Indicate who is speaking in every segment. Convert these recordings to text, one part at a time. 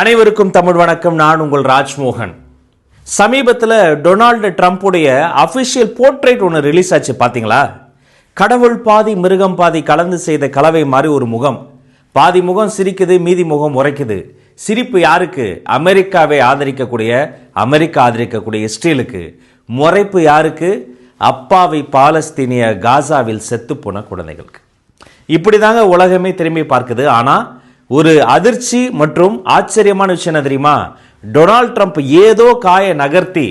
Speaker 1: அனைவருக்கும் தமிழ் வணக்கம். நான் உங்கள் ராஜ்மோகன். சமீபத்தில் டொனால்டு ட்ரம்ப்புடைய அஃபிஷியல் போர்ட்ரேட் ஒன்று ரிலீஸ் ஆச்சு பார்த்தீங்களா? கடவுள் பாதி மிருகம் பாதி கலந்து செய்த கலவை மாதிரி ஒரு முகம். பாதி முகம் சிரிக்குது, மீதி முகம் உரைக்குது. சிரிப்பு யாருக்கு? அமெரிக்காவை அமெரிக்கா ஆதரிக்கக்கூடிய இஸ்ரேலுக்கு. முறைப்பு யாருக்கு? அப்பாவி பாலஸ்தீனிய காசாவில் செத்து போன குழந்தைகளுக்கு. இப்படி தாங்க உலகமே திரும்பி பார்க்குது. ஆனால் ஒரு அதிர்ச்சி மற்றும் ஆச்சரியமான விஷயம் என்ன தெரியுமா? டொனால்ட் ட்ரம்ப் ஏதோ காயை நகர்த்தி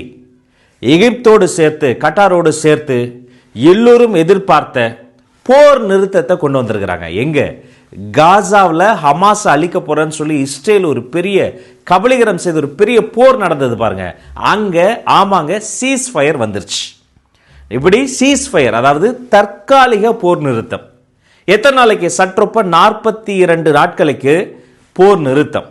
Speaker 1: எகிப்தோடு சேர்த்து கட்டாரோடு சேர்த்து எல்லோரும் எதிர்பார்த்த போர் நிறுத்தத்தை கொண்டு வந்திருக்கிறாங்க. எங்க? காசாவில் ஹமாஸ் அழிக்க போறேன்னு சொல்லி இஸ்ரேல் ஒரு பெரிய கபலீகரம் செய்து ஒரு பெரிய போர் நடந்தது பாருங்க. அங்க ஆமாங்க, சீஸ் ஃபயர் வந்துருச்சு. இப்படி சீஸ் ஃபயர், அதாவது தற்காலிக போர் நிறுத்தம். எத்தனை நாளைக்கு? சற்றொப்ப 42 நாட்களுக்கு போர் நிறுத்தம்.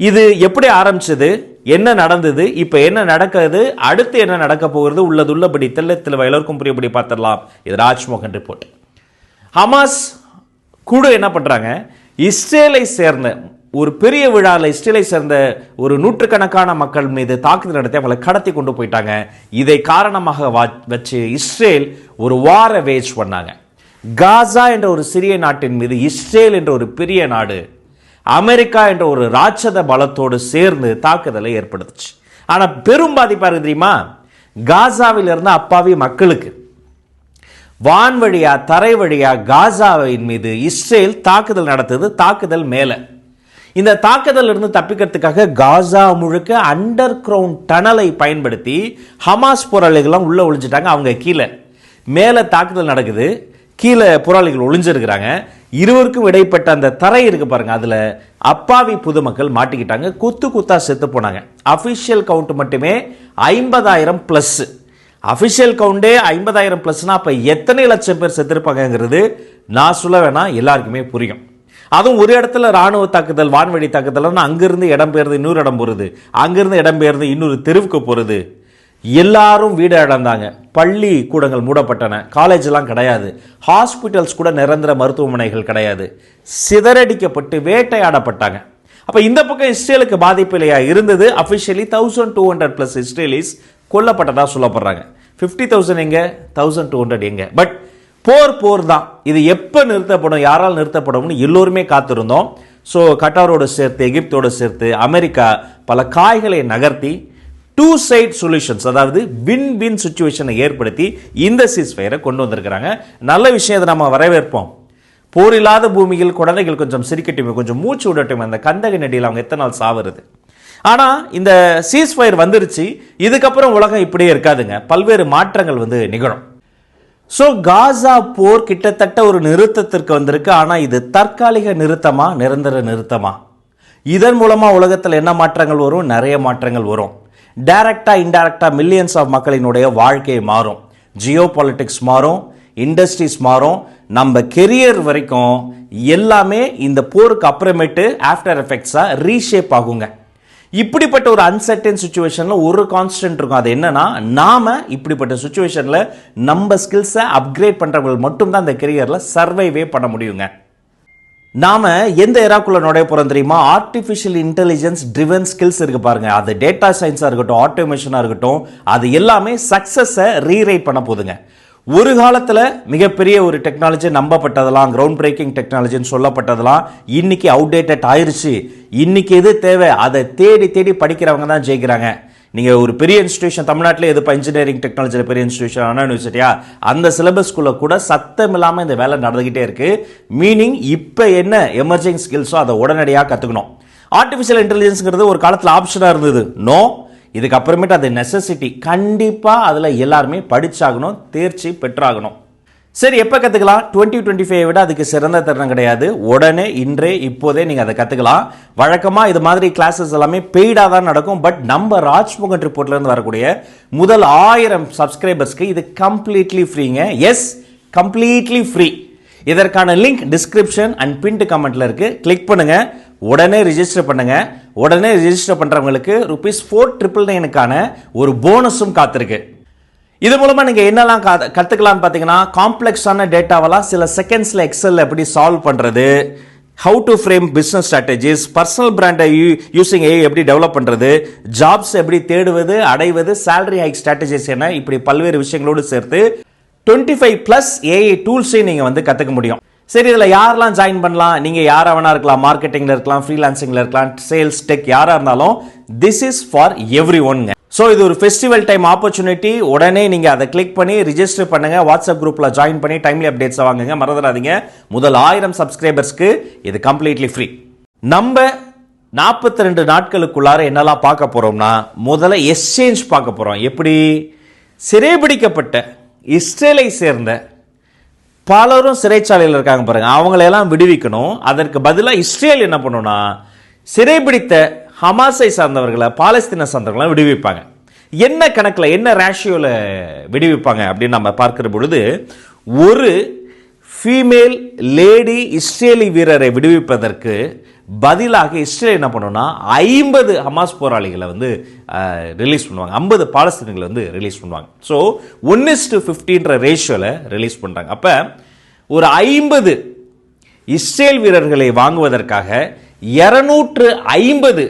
Speaker 1: இது எப்படி ஆரம்பிச்சது? என்ன நடந்தது? இப்ப என்ன நடக்குது? அடுத்து என்ன நடக்க போகிறது? உள்ளபடி தெல்ல எல்லோருக்கும் புரியபடி பார்த்துடலாம். இது ராஜ்மோகன் ரிப்போர்ட். ஹமாஸ் கூட என்ன பண்றாங்க? இஸ்ரேலை சேர்ந்த ஒரு பெரிய விழாவில் இஸ்ரேலை சேர்ந்த ஒரு நூற்றுக்கணக்கான மக்கள் மீது தாக்குதல் நடத்தி அவங்களை கடத்தி கொண்டு போயிட்டாங்க. இதை காரணமாக வச்சு இஸ்ரேல் ஒரு வார வேஜ் பண்ணாங்க. காசா என்ற ஒரு சிறிய நாட்டின் மீது இஸ்ரேல் என்ற ஒரு பெரிய நாடு அமெரிக்கா என்ற ஒரு ராட்சத பலத்தோடு சேர்ந்து தாக்குதலை ஏற்படுத்துச்சு. ஆனா பெரும் பாதிப்பா இருக்கு தெரியுமா? காசாவில் இருந்த அப்பாவி மக்களுக்கு. வான் வழியா தரை வழியா காசாவின் மீது இஸ்ரேல் தாக்குதல் நடத்துது. தாக்குதல் மேல. இந்த தாக்குதல் இருந்து தப்பிக்கிறதுக்காக காசா முழுக்க அண்டர் கிரவுண்ட் டனலை பயன்படுத்தி ஹமாஸ் போராளிகள்லாம் உள்ள ஒளிஞ்சிட்டாங்க. அவங்க கீழே. மேல தாக்குதல் நடக்குது, கீழே போராளிகள் ஒளிஞ்சிருக்கிறாங்க. இருவருக்கும் இடைப்பட்ட அந்த தரை இருக்கு பாருங்க, அதுல அப்பாவி பொதுமக்கள் மாட்டிக்கிட்டாங்க. குத்தா செத்து போனாங்க. அபிஷியல் கவுண்ட் மட்டுமே 50,000 பிளஸ். அபிஷியல் கவுண்டே 50,000 பிளஸ்னா அப்ப எத்தனை லட்சம் பேர் செத்துருப்பாங்கிறது நான் சொல்ல வேணாம், எல்லாருக்குமே புரியும். அதுவும் ஒரு இடத்துல ராணுவ தாக்குதல், வான்வழி தாக்குதல், அங்கிருந்து இடம் பெயர்ந்து இன்னொரு இடம் போறது, அங்கிருந்து இடம் பெயர்ந்து இன்னொரு தெருவுக்கு போறது. எல்லாரும் வீடு இழந்தாங்க. பள்ளி கூடங்கள் மூடப்பட்டன. காலேஜ் எல்லாம் கிடையாது. ஹாஸ்பிட்டல்ஸ் கூட நிரந்தர மருத்துவமனைகள் கிடையாது. சிதறடிக்கப்பட்டு வேட்டையாடப்பட்டாங்க. அப்ப இந்த பக்கம் இஸ்ரேலுக்கு பாதிப்பு இல்லையா இருந்தது? அபிஷியலி 1200 பிளஸ் இஸ்ரேலிஸ் கொல்லப்பட்டதா சொல்லப்படுறாங்க. 50,000 எங்க, 1200 எங்க? பட் போர் தான். இது எப்ப நிறுத்தப்படும், யாரால் நிறுத்தப்படும் எல்லோருமே காத்திருந்தோம். ஸோ கட்டாரோடு சேர்த்து எகிப்தோடு சேர்த்து அமெரிக்கா பல காய்களை நகர்த்தி டூ சைட் சொல்யூஷன்ஸ், அதாவது வின் வின் சிச்சுவேஷனை ஏற்படுத்தி இந்த சீஸ்ஃபயரை கொண்டு வந்திருக்கிறாங்க. நல்ல விஷயம், அதை நம்ம வரவேற்போம். போர் இல்லாத பூமியில் குழந்தைகள் கொஞ்சம் சிரிக்கட்டும், கொஞ்சம் மூச்சு விடட்டும். அந்த கந்தக நெடியில் அவங்க எத்தனை நாள் சாவுறது? ஆனா இந்த சீஸ்ஃபயர் வந்துருச்சு. இதுக்கப்புறம் உலகம் இப்படியே இருக்காதுங்க. பல்வேறு மாற்றங்கள் நிகழும். ஸோ காசா போர் கிட்டத்தட்ட ஒரு நிறுத்தத்திற்கு வந்திருக்கு. ஆனா இது தற்காலிக நிறுத்தமா, நிரந்தர நிறுத்தமா? இதன் மூலமா உலகத்தில் என்ன மாற்றங்கள் வரும்? நிறைய மாற்றங்கள் வரும். டைரக்டா இன்டைரக்டா மில்லியன்ஸ் ஆஃப் மக்களினுடைய வாழ்க்கை மாறும். ஜியோ பாலிட்டிக்ஸ் மாறும், இண்டஸ்ட்ரீஸ் மாறும், நம்ம கெரியர் வரைக்கும் எல்லாமே இந்த போருக்கு அப்புறமேட்டு ஆஃப்டர் எஃபெக்ட்ஸா ரீஷேப் ஆகுங்க. இப்படிப்பட்ட ஒரு அன்சர்டன் சிச்சுவேஷன்ல ஒரு கான்ஸ்டன்ட் இருக்கும். அது என்னன்னா, நாம இப்படிப்பட்ட சிச்சுவேஷன்ல நம்ம ஸ்கில்ஸை அப்கிரேட் பண்றவங்க மட்டும்தான் இந்த கெரியர்ல சர்வைவே பண்ண முடியுங்க. நாம எந்த எராக்குள்ள நுழைய போறோம் தெரியுமா? ஆர்டிஃபிஷியல் இன்டெலிஜென்ஸ் ட்ரிவன் ஸ்கில்ஸ் இருக்கு பாருங்க. அது டேட்டா சயின்ஸா இருக்கட்டும், ஆட்டோமேஷனா இருக்கட்டும், அது எல்லாமே சக்சஸை ரீரைட் பண்ண போதுங்க. ஒரு காலத்துல மிகப்பெரிய ஒரு டெக்னாலஜி நம்பப்பட்டதெல்லாம், கிரவுண்ட் பிரேக்கிங் டெக்னாலஜின்னு சொல்லப்பட்டதெல்லாம் இன்னைக்கு அவுடேட்டட் ஆயிருச்சு. இன்னைக்கு எது தேவை அதை தேடி தேடி படிக்கிறவங்க தான் ஜெயிக்கிறாங்க. நீங்க ஒரு பெரிய இன்ஸ்டிடியூஷன், தமிழ்நாட்டில் எதுப்பா இன்ஜினியரிங் டெக்னாலஜியில் பெரிய இன்ஸ்டிடியூஷன், அண்ணா யூனிவர்சிட்டியா, அந்த சிலபஸ்குள்ள கூட சத்தம் இல்லாமல் இந்த வேலை நடந்துகிட்டே இருக்கு. மீனிங் இப்ப என்ன எமர்ஜிங் ஸ்கில்ஸோ அதை உடனடியாக கத்துக்கணும். ஆர்டிஃபிஷியல் இன்டெலிஜென்ஸ்ங்கிறது ஒரு காலத்தில் ஆப்ஷனா இருந்தது. நோ, இதுக்கு அப்புறமேட்டு அது நெசசிட்டி. கண்டிப்பா அதுல எல்லாருமே படிச்சாகணும், தேர்ச்சி பெற்றாகணும். சரி, எப்ப கத்துக்கலாம்? 2025 விட அதுக்கு சிறந்த தருணம் கிடையாது. உடனே, இன்றே, இப்போதே நீங்க அதை கத்துக்கலாம். வழக்கமா இது மாதிரி கிளாஸஸ் எல்லாமே பெய்டா தான் நடக்கும். பட் நம்ம ராஜ்மோகன் ரிப்போர்ட்ல இருந்து வரக்கூடிய முதல் 1000 சப்ஸ்கிரைபர்ஸ்க்கு இது கம்ப்ளீட்லி ஃப்ரீங்க. Yes, completely free. இதற்கான லிங்க் டிஸ்கிரிப்ஷன் அண்ட் பின்ட் கமெண்ட்ல இருக்கு. கிளிக் பண்ணுங்க, உடனே ரிஜிஸ்டர் பண்ணுங்க. உடனே ரிஜிஸ்டர் பண்றவங்களுக்கு ₹4,999க்கான ஒரு போனஸும் காத்திருக்கு. இது மூலமா நீங்க என்னெல்லாம் கத்துக்கலாம் பாத்தீங்கன்னா, காம்ப்ளெக்ஸான டேட்டாவெல்லாம் சில செகண்ட்ஸ்ல எக்ஸல்ல எப்படி சால்வ் பண்றது, how to frame business strategies, personal பிராண்டை யூசிங் ஏஐ எப்படி டெவலப் பண்ணுறது, ஜாப்ஸ் எப்படி தேடுவது அடைவது, சேலரி ஹைக் ஸ்ட்ராட்டஜிஸ் என இப்படி பல்வேறு விஷயங்களோடு சேர்த்து 25+ ஏஐ டூல்ஸையும் நீங்கள் வந்து கற்றுக்க முடியும். சரி, இதில் யாரெல்லாம் ஜாயின் பண்ணலாம்? நீங்கள் யாராக வேணா இருக்கலாம், மார்க்கெட்டிங்கில் இருக்கலாம், ஃப்ரீலான்சிங்கில் இருக்கலாம், சேல்ஸ், டெக், யாராக இருந்தாலும் திஸ் இஸ் ஃபார் எவ்ரி ஒன்ங்க. ஸோ இது ஒரு ஃபெஸ்டிவல் டைம் ஆப்பர்ச்சுனிட்டி. உடனே நீங்கள் அதை கிளிக் பண்ணி ரிஜிஸ்டர் பண்ணுங்கள், வாட்ஸ்அப் குரூப்பில் ஜாயின் பண்ணி டைம்லி அப்டேட்ஸை வாங்குங்க. மறந்துடாதீங்க, முதல் 1000 சப்ஸ்கிரைபர்ஸ்க்கு இது கம்ப்ளீட்லி ஃப்ரீ. நம்ம 42 நாட்களுக்குள்ளார என்னெல்லாம் பார்க்க போகிறோம்னா, முதல்ல எக்ஸ்சேஞ்ச் பார்க்க போகிறோம். எப்படி சிறைபிடிக்கப்பட்ட இஸ்ரேலை சேர்ந்த பலரும் சிறைச்சாலையில் இருக்காங்க பாருங்க, அவங்களையெல்லாம் விடுவிக்கணும். அதற்கு பதிலாக இஸ்ரேல் என்ன பண்ணுன்னா, சிறைபிடித்த ஹமாஸை சார்ந்தவர்களை, பாலஸ்தீனை சார்ந்தவர்களை விடுவிப்பாங்க. என்ன கணக்கில், என்ன ரேஷியோவில் விடுவிப்பாங்க அப்படின்னு நம்ம பார்க்கிற பொழுது, ஒரு ஃபீமேல் லேடி இஸ்ரேலி வீரரை விடுவிப்பதற்கு பதிலாக இஸ்ரேல் என்ன பண்ணுன்னா 50 ஹமாஸ் போராளிகளை வந்து ரிலீஸ் பண்ணுவாங்க, 50 பாலஸ்தீனங்களை வந்து ரிலீஸ் பண்ணுவாங்க. ஸோ 1:50 ரேஷியோவில் ரிலீஸ் பண்ணுறாங்க. அப்போ ஒரு 50 இஸ்ரேல் வீரர்களை வாங்குவதற்காக 250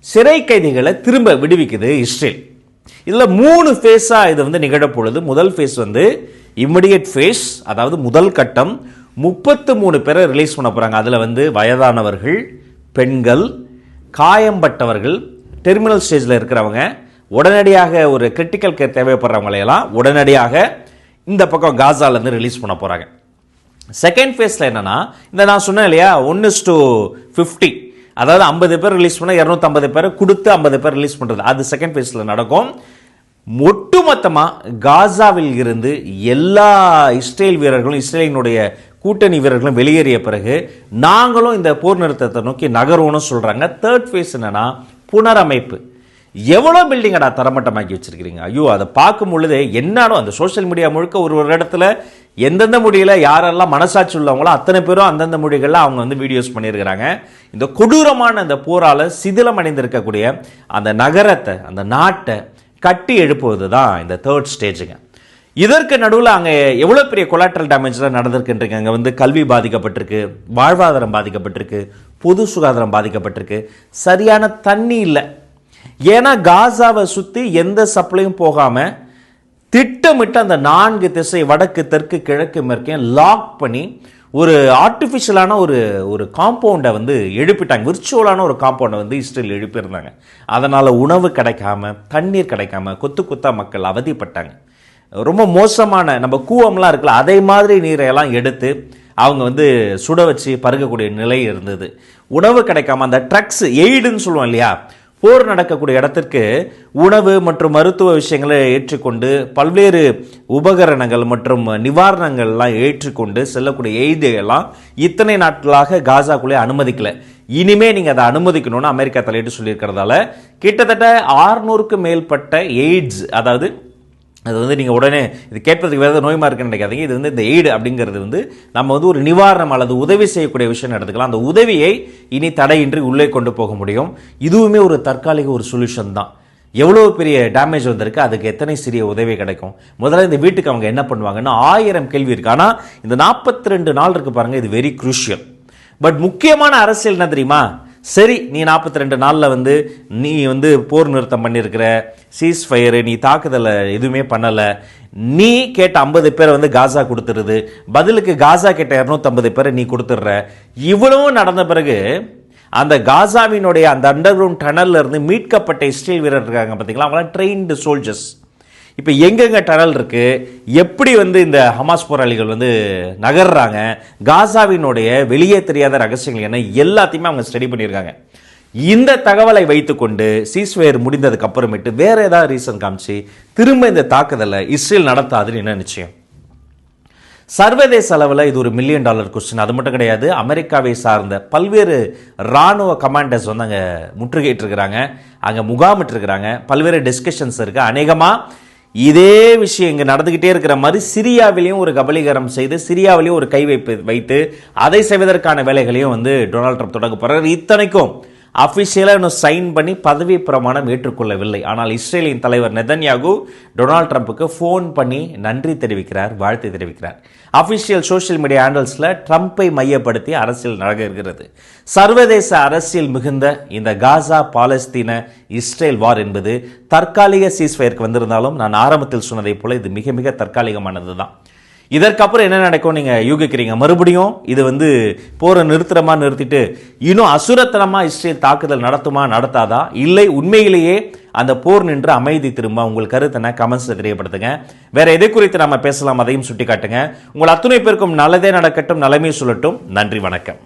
Speaker 1: சிறை கைதிகளை திரும்ப விடுவிக்குது இஸ்ரேல். இதில் 3 ஃபேஸாக இது வந்து நிகழப்பொழுது, முதல் ஃபேஸ் வந்து இம்மிடியட் ஃபேஸ், அதாவது முதல் கட்டம் 33 பேரை ரிலீஸ் பண்ண போகிறாங்க. அதில் வந்து வயதானவர்கள், பெண்கள், காயம்பட்டவர்கள், டெர்மினல் ஸ்டேஜில் இருக்கிறவங்க, உடனடியாக ஒரு கிரிட்டிக்கல் கேர் தேவைப்படுறவங்களையெல்லாம் உடனடியாக இந்த பக்கம் காசாலேருந்து ரிலீஸ் பண்ண போகிறாங்க. செகண்ட் ஃபேஸில் என்னன்னா, இந்த நான் சொன்னேன் இல்லையா 1:50, அதாவது 50 பேர் ரிலீஸ் பண்ண 250 பேரை கொடுத்து 50 பேர் ரிலீஸ் பண்ணுறது, அது செகண்ட் ஃபேஸில் நடக்கும். ஒட்டுமொத்தமாக காசாவில் இருந்து எல்லா இஸ்ரேல் வீரர்களும், இஸ்ரேலினுடைய கூட்டணி வீரர்களும் வெளியேறிய பிறகு நாங்களும் இந்த போர் நிறுத்தத்தை நோக்கி நகருவோம்னு சொல்றாங்க. தேர்ட் ஃபேஸ் என்னன்னா புனரமைப்பு. எவ்வளோ பில்டிங்கடா தரமட்டமாக்கி வச்சிருக்கிறீங்க, ஐயோ அதை பார்க்கும் பொழுது என்னாலும் அந்த சோஷியல் மீடியா முழுக்க ஒரு இடத்துல எந்தெந்த மொழியில் யாரெல்லாம் மனசாட்சி உள்ளவங்களோ அத்தனை பேரும் அந்தந்த மொழிகளில் அவங்க வந்து வீடியோஸ் பண்ணியிருக்கிறாங்க. இந்த கொடூரமான அந்த போரால் சிதிலம் அடைந்திருக்கக்கூடிய அந்த நகரத்தை, அந்த நாட்டை கட்டி எழுப்புவது தான் இந்த தேர்ட் ஸ்டேஜுங்க. இதற்கு நடுவில் அங்கே எவ்வளோ பெரிய கொலாட்ரல் டேமேஜ்லாம் நடந்திருக்குன்றீங்க. அங்கே வந்து கல்வி பாதிக்கப்பட்டிருக்கு, வாழ்வாதாரம் பாதிக்கப்பட்டிருக்கு, பொது சுகாதாரம் பாதிக்கப்பட்டிருக்கு, சரியான தண்ணி இல்லை. ஏன்னா காசாவை சுற்றி எந்த சப்ளையும் போகாமல் திட்டமிட்டு அந்த 4 திசை, வடக்கு, தெற்கு, கிழக்கு, மேற்கையும் லாக் பண்ணி ஒரு ஆர்டிஃபிஷியலான ஒரு காம்பவுண்டை வந்து எழுப்பிட்டாங்க. விர்ச்சுவலான ஒரு காம்பவுண்டை வந்து இஸ்ரேல் எழுப்பியிருந்தாங்க. அதனால் உணவு கிடைக்காம, தண்ணீர் கிடைக்காம கொத்தா மக்கள் அவதிப்பட்டாங்க. ரொம்ப மோசமான, நம்ம கூவம்லாம் இருக்குல்ல அதே மாதிரி நீரையெல்லாம் எடுத்து அவங்க வந்து சுட வச்சு பருகக்கூடிய நிலை இருந்தது. உணவு கிடைக்காம அந்த ட்ரக்ஸ், எய்டுன்னு சொல்லுவோம் இல்லையா, போர் நடக்கக்கூடிய இடத்திற்கு உணவு மற்றும் மருத்துவ விஷயங்களை ஏற்றுக்கொண்டு பல்வேறு உபகரணங்கள் மற்றும் நிவாரணங்கள்லாம் ஏற்றுக்கொண்டு செல்லக்கூடிய எய்டையெல்லாம் இத்தனை நாட்களாக காசாக்குள்ளே அனுமதிக்கல. இனிமே நீங்கள் அதை அனுமதிக்கணும்னு அமெரிக்கா தலையிட்டு சொல்லியிருக்கிறதால கிட்டத்தட்ட 600க்கும் மேற்பட்ட எய்ட்ஸ், அதாவது அது வந்து நீங்கள் உடனே இது கேட்பதுக்கு வேறு நோயமாக இருக்குன்னு நினைக்காதீங்க. இது வந்து இந்த எய்டு அப்படிங்கிறது வந்து நம்ம வந்து ஒரு நிவாரணம் அல்லது உதவி செய்யக்கூடிய விஷயம் எடுத்துக்கலாம். அந்த உதவியை இனி தடையின்றி உள்ளே கொண்டு போக முடியும். இதுவுமே ஒரு தற்காலிக ஒரு சொல்யூஷன் தான். எவ்வளோ பெரிய டேமேஜ் வந்திருக்கு, அதுக்கு எத்தனை சிறிய உதவி கிடைக்கும், முதல்ல இந்த வீட்டுக்கு அவங்க என்ன பண்ணுவாங்கன்னு 1000 கேள்வி இருக்குது. ஆனால் இந்த 42 நாள் இருக்குது பாருங்கள், இது வெரி குரூஷியல். பட் முக்கியமான அரசியல் என்ன தெரியுமா? சரி, நீ 42 நாளில் வந்து நீ வந்து போர் நிறுத்தம் பண்ணியிருக்கிற, சீஸ் ஃபயரு, நீ தாக்குதலை எதுவுமே பண்ணலை, நீ கேட்ட 50 பேரை வந்து காசா கொடுத்துருது, பதிலுக்கு காசா கேட்ட 250 பேரை நீ கொடுத்துட்ற. இவ்வளவும் நடந்த பிறகு அந்த காசாவினுடைய அந்த அண்டர் கிரவுண்ட் டனல்ல இருந்து மீட்கப்பட்ட இஸ்ரேல் வீரர் இருக்காங்க பார்த்தீங்களா, அவங்களாம் ட்ரெயின்டு சோல்ஜர்ஸ். இப்போ எங்கெங்க டனல் இருக்கு, எப்படி வந்து இந்த ஹமாஸ் போராளிகள் வந்து நகர்றாங்க, காசாவினுடைய வெளியே தெரியாத ரகசியங்கள் என்ன, எல்லாத்தையுமே அவங்க ஸ்டடி பண்ணியிருக்காங்க. இந்த தகவலை வைத்துக்கொண்டு சீஸ்ஃபயர் முடிந்ததுக்கு அப்புறமேட்டு வேற ஏதாவது ரீசன் காமிச்சு திரும்ப இந்த தாக்குதலை இஸ்ரேல் நடத்தாதுன்னு என்ன நிச்சயம்? சர்வதேச அளவில் இது ஒரு $1 மில்லியன் கொஸ்டின். அது மட்டும் கிடையாது, அமெரிக்காவை சார்ந்த பல்வேறு இராணுவ கமாண்டர்ஸ் வந்து அங்கே முற்றுகையிட்டு இருக்கிறாங்க, அங்கே முகாமிட்டு இருக்கிறாங்க, பல்வேறு டிஸ்கஷன்ஸ் இருக்குது. அநேகமாக இதே விஷயம் இங்கே நடந்துக்கிட்டே இருக்கிற மாதிரி சிரியாவிலையும் ஒரு கபலீகரம் செய்து சிரியாவிலையும் ஒரு கை வைத்து அதை செய்வதற்கான வேலைகளையும் வந்து டொனால்ட் ட்ரம்ப் தொடங்க போகிறார். இத்தனைக்கும் அஃபிஷியலாக இன்னும் சைன் பண்ணி பதவி பிரமாணம் ஏற்றுக்கொள்ளவில்லை. ஆனால் இஸ்ரேலின் தலைவர் நெதன்யாகு டொனால்ட் ட்ரம்ப்புக்கு ஃபோன் பண்ணி நன்றி தெரிவிக்கிறார், வாழ்த்து தெரிவிக்கிறார். அஃபிஷியல் சோஷியல் மீடியா ஹேண்டல்ஸில் ட்ரம்ப்பை மையப்படுத்தி அரசியல் நடக்கிறது. சர்வதேச அரசியல் மிகுந்த இந்த காசா பாலஸ்தீன இஸ்ரேல் வார் என்பது தற்காலிக சீஸ்ஃபயருக்கு வந்திருந்தாலும் நான் ஆரம்பத்தில் சொன்னதை போல இது மிக மிக தற்காலிகமானது தான். இதற்கப்புறம் என்ன நடக்கும் நீங்க யூகிக்கிறீங்க? மறுபடியும் இது போரை நிறுத்திட்டு இன்னும் அசுரத்தனமா இஸ்ரேல் தாக்குதல் நடத்துமா நடத்தாதா, இல்லை உண்மையிலேயே அந்த போர் நின்று அமைதி திரும்ப? உங்கள் கருத்தை கமெண்ட்ஸ்ல தெரியப்படுத்துங்க. வேற எதை குறித்து நாம பேசலாம் அதையும் சுட்டி காட்டுங்க. உங்கள் அத்துணை பேருக்கும் நல்லதே நடக்கட்டும், நலமே சொல்லட்டும். நன்றி, வணக்கம்.